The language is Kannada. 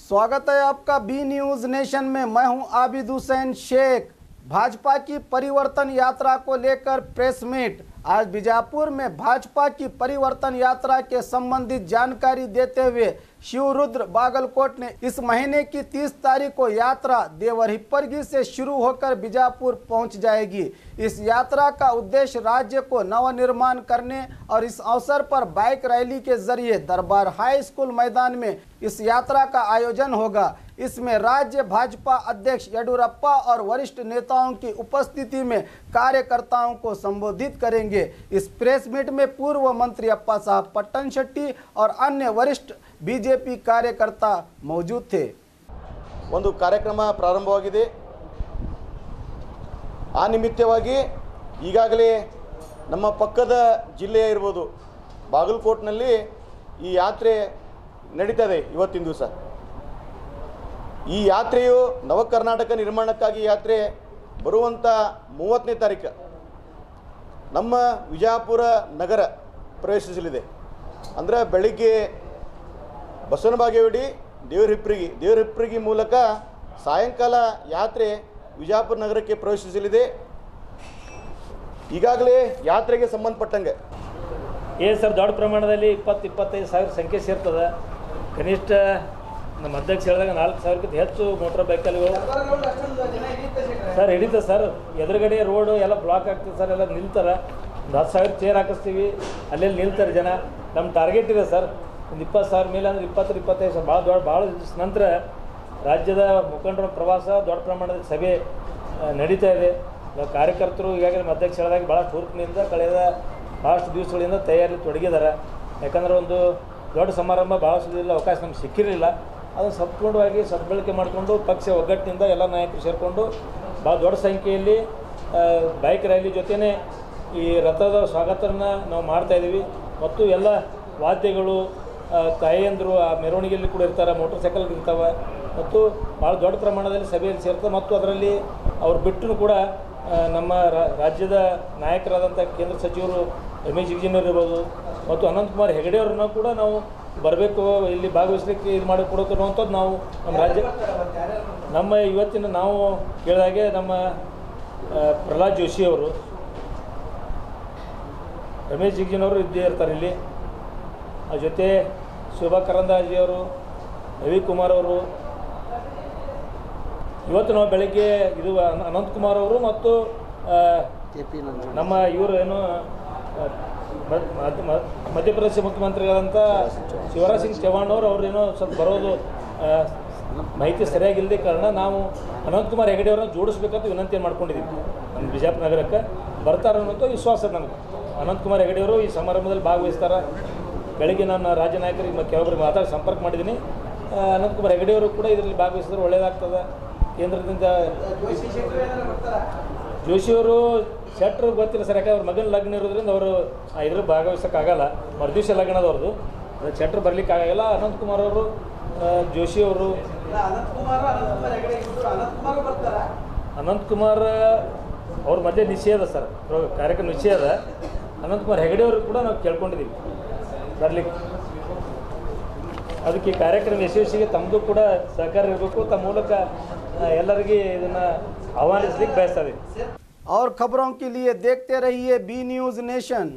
स्वागत है आपका बी न्यूज़ नेशन में। मैं हूं आबिद हुसैन शेख। भाजपा की परिवर्तन यात्रा को लेकर प्रेस मीट। आज बीजापुर में भाजपा की परिवर्तन यात्रा के संबंधित जानकारी देते हुए शिवरुद्र बागलकोट ने इस महीने की 30 तारीख को यात्रा देवरहिप्परगी से शुरू होकर बीजापुर पहुंच जाएगी। इस यात्रा का उद्देश्य राज्य को नवनिर्माण करने और इस अवसर पर बाइक रैली के जरिए दरबार हाई स्कूल मैदान में इस यात्रा का आयोजन होगा। इसमें राज्य भाजपा अध्यक्ष येडियुरप्पा और वरिष्ठ नेताओं की उपस्थिति में कार्यकर्ताओं को संबोधित करेंगे। इस प्रेस मीट में पूर्व मंत्री अप्पा साहब पट्टनशेट्टी और अन्य वरिष्ठ बीजेपी कार्यकर्ता मौजूद थे। ಒಂದು ಕಾರ್ಯಕ್ರಮ ಪ್ರಾರಂಭವಾಗಿದೆ। ಆ ನಿಮಿತ್ತವಾಗಿ ಈಗಾಗಲೇ ನಮ್ಮ ಪಕ್ಕದ ಜಿಲ್ಲೆ ಇರಬಹುದು ಬಾಗಲಕೋಟೆನಲ್ಲಿ ಈ ಯಾತ್ರೆ ನಡೀತದೆ ಇವತ್ತಿನ ದಿವಸ। ಈ ಯಾತ್ರೆಯು ನವ ಕರ್ನಾಟಕ ನಿರ್ಮಾಣಕ್ಕಾಗಿ ಯಾತ್ರೆ ಬರುವಂತ 30ನೇ ತಾರೀಕು ನಮ್ಮ ವಿಜಯಪುರ ನಗರ ಪ್ರವೇಶಿಸಲಿದೆ। ಅಂದ್ರೆ ಬೆಳಿಗ್ಗೆ ಬಸವನಬಾಗೇವಾಡಿ ದೇವರಹಿಪ್ಪರಗಿ ಮೂಲಕ ಸಾಯಂಕಾಲ ಯಾತ್ರೆ ವಿಜಯಪುರ ನಗರಕ್ಕೆ ಪ್ರವೇಶಿಸಲಿದೆ। ಈಗಾಗಲೇ ಯಾತ್ರೆಗೆ ಸಂಬಂಧಪಟ್ಟಂಗೆ ಸರ್ ದೊಡ್ಡ ಪ್ರಮಾಣದಲ್ಲಿ 20-25 ಸಾವಿರ ಸಂಖ್ಯೆ ಸೇರ್ತದೆ। ಕನಿಷ್ಠ ನಮ್ಮ ಅಧ್ಯಕ್ಷ ಹೇಳಿದಾಗ 4,000ಕ್ಕಿಂತ ಹೆಚ್ಚು ಮೋಟರ್ ಬೈಕಲ್ಲಿ ಸರ್ ಹಿಡಿತದೆ ಸರ್। ಎದುರುಗಡೆ ರೋಡು ಎಲ್ಲ ಬ್ಲಾಕ್ ಆಗ್ತದೆ ಸರ್, ಎಲ್ಲ ನಿಲ್ತಾರೆ। ಒಂದು 10,000 ಚೇರ್ ಹಾಕಿಸ್ತೀವಿ, ಅಲ್ಲೆಲ್ಲಿ ನಿಲ್ತಾರೆ ಜನ। ನಮ್ಮ ಟಾರ್ಗೆಟ್ ಇದೆ ಸರ್, ಒಂದು 20,000 ಮೇಲೆ ಅಂದರೆ 20-25 ಭಾಳ ದಿವಸ ನಂತರ ರಾಜ್ಯದ ಮುಖಂಡರ ಪ್ರವಾಸ ದೊಡ್ಡ ಪ್ರಮಾಣದ ಸಭೆ ನಡೀತಾ ಇದೆ। ಕಾರ್ಯಕರ್ತರು ಈಗಾಗಲೇ ನಮ್ಮ ಅಧ್ಯಕ್ಷ ಹೇಳಿದಾಗ ಭಾಳ ಹುರುಪಿನಿಂದ ಕಳೆದ ಭಾಳಷ್ಟು ದಿವಸಗಳಿಂದ ತಯಾರಿ ತೊಡಗಿದ್ದಾರೆ। ಯಾಕಂದರೆ ಒಂದು ದೊಡ್ಡ ಸಮಾರಂಭ ಭಾಳಷ್ಟು ಅವಕಾಶ ನಮ್ಗೆ ಸಿಕ್ಕಿರಲಿಲ್ಲ। ಅದನ್ನು ಸಂಪೂರ್ಣವಾಗಿ ಸದ್ಬಳಕೆ ಮಾಡಿಕೊಂಡು ಪಕ್ಷ ಒಗ್ಗಟ್ಟಿನಿಂದ ಎಲ್ಲ ನಾಯಕರು ಸೇರಿಕೊಂಡು ಭಾಳ ದೊಡ್ಡ ಸಂಖ್ಯೆಯಲ್ಲಿ ಬೈಕ್ ರ್ಯಾಲಿ ಜೊತೆಯೇ ಈ ರಥದ ಸ್ವಾಗತನ ನಾವು ಮಾಡ್ತಾಯಿದ್ದೀವಿ। ಮತ್ತು ಎಲ್ಲ ವಾದ್ಯಗಳು ತಾಯಿಯಂದರು ಆ ಮೆರವಣಿಗೆಯಲ್ಲಿ ಕೂಡ ಇರ್ತಾರೆ, ಮೋಟರ್ ಸೈಕಲ್ ಇರ್ತವೆ ಮತ್ತು ಭಾಳ ದೊಡ್ಡ ಪ್ರಮಾಣದಲ್ಲಿ ಸಭೆಯಲ್ಲಿ ಸೇರ್ತವೆ। ಮತ್ತು ಅದರಲ್ಲಿ ಅವ್ರು ಬಿಟ್ಟರು ಕೂಡ ನಮ್ಮ ರಾಜ್ಯದ ನಾಯಕರಾದಂಥ ಕೇಂದ್ರ ಸಚಿವರು ರಮೇಶ್ ಜಿಗಜಿಣಗಿ ಇರ್ಬೋದು ಮತ್ತು ಅನಂತಕುಮಾರ್ ಹೆಗಡೆ ಅವ್ರನ್ನ ಕೂಡ ನಾವು ಬರಬೇಕು, ಇಲ್ಲಿ ಭಾಗವಹಿಸಲಿಕ್ಕೆ ಇದು ಮಾಡಿ ಕೊಡೋಕೆ ಅನ್ನುವಂಥದ್ದು ನಾವು ನಮ್ಮ ರಾಜ್ಯ ನಮ್ಮ ಇವತ್ತಿನ ನಾವು ಕೇಳಿದಾಗೆ ನಮ್ಮ ಪ್ರಹ್ಲಾದ್ ಜೋಶಿ ಅವರು, ರಮೇಶ್ ಜಿಗಜಿಣಗಿ ಇದ್ದೇ ಇರ್ತಾರೆ ಇಲ್ಲಿ, ಆ ಜೊತೆ ಶೋಭಾ ಕರಂದಾಜಿಯವರು, ರವಿಕುಮಾರ್ ಅವರು, ಇವತ್ತು ನಾವು ಬೆಳಗ್ಗೆ ಇದು ಅನಂತಕುಮಾರ್ ಅವರು ಮತ್ತು ನಮ್ಮ ಇವರು ಏನು ಮಧ್ಯಪ್ರದೇಶ ಮುಖ್ಯಮಂತ್ರಿಗಳಂತ ಶಿವರಾಜ್ ಸಿಂಗ್ ಚೌಹಾಣ್ ಅವ್ರೇನೋ ಸ್ವಲ್ಪ ಬರೋದು ಮಾಹಿತಿ ಸರಿಯಾಗಿಲ್ಲದೆ ಕಾರಣ ನಾವು ಅನಂತಕುಮಾರ್ ಹೆಗಡೆ ಅವ್ರನ್ನ ಜೋಡಿಸ್ಬೇಕಂತ ವಿನಂತಿ ಮಾಡ್ಕೊಂಡಿದ್ದೀವಿ। ನಮ್ಮ ಬಿಜಾಪುರ ನಗರಕ್ಕೆ ಬರ್ತಾರೆ ಅನ್ನೋಂಥ ವಿಶ್ವಾಸ ನಮಗೆ। ಅನಂತಕುಮಾರ್ ಹೆಗಡೆ ಅವರು ಈ ಸಮಾರಂಭದಲ್ಲಿ ಭಾಗವಹಿಸ್ತಾರೆ। ಬೆಳಗ್ಗೆ ನಾನು ರಾಜ್ಯ ನಾಯಕರಿಗೆ ಕೆಲವೊಬ್ಬರಿಗೆ ಮಾತಾಡಿ ಸಂಪರ್ಕ ಮಾಡಿದ್ದೀನಿ। ಅನಂತಕುಮಾರ್ ಹೆಗಡೆ ಅವರು ಕೂಡ ಇದರಲ್ಲಿ ಭಾಗವಹಿಸಿದ್ರೆ ಒಳ್ಳೆಯದಾಗ್ತದೆ। ಕೇಂದ್ರದಿಂದ ಜೋಶಿಯವರು ಶೆಟ್ರು ಗೊತ್ತಿಲ್ಲ ಸರ್, ಯಾಕಂದ್ರೆ ಅವ್ರ ಮಗನ ಲಗ್ನ ಇರೋದ್ರಿಂದ ಅವರು ಇದ್ರ ಭಾಗವಹಿಸೋಕ್ಕಾಗಲ್ಲ, ಮರುದಿವಸ ಲಗ್ನದವ್ರದ್ದು ಶೆಟ್ರು ಬರಲಿಕ್ಕಾಗಲ್ಲ। ಅನಂತಕುಮಾರ್ ಅವರು, ಜೋಶಿ ಅವರು, ಅನಂತಕುಮಾರ್ ಅವ್ರ ಮಧ್ಯೆ ನಿಷೇಧ ಸರ್, ಕಾರ್ಯಕ್ರಮ ನಿಷೇಧ। ಅನಂತಕುಮಾರ್ ಹೆಗಡೆ ಅವರು ಕೂಡ ನಾವು ಕೇಳ್ಕೊಂಡಿದ್ದೀವಿ ಬರಲಿಕ್ಕೆ। ಅದಕ್ಕೆ ಕಾರ್ಯಕ್ರಮ ಯಶಸ್ವಿಗೆ ತಮ್ಮದು ಕೂಡ ಸಹಕಾರ ಇರಬೇಕು, ತಮ್ಮ ಮೂಲಕ ಎಲ್ಲರಿಗೆ ಇದನ್ನು ಆಹ್ವಾನಿಸಲಿಕ್ಕೆ ಬಯಸ್ತಾ ಇದ್ದೀವಿ। और खबरों के लिए देखते रहिए बी न्यूज़ नेशन।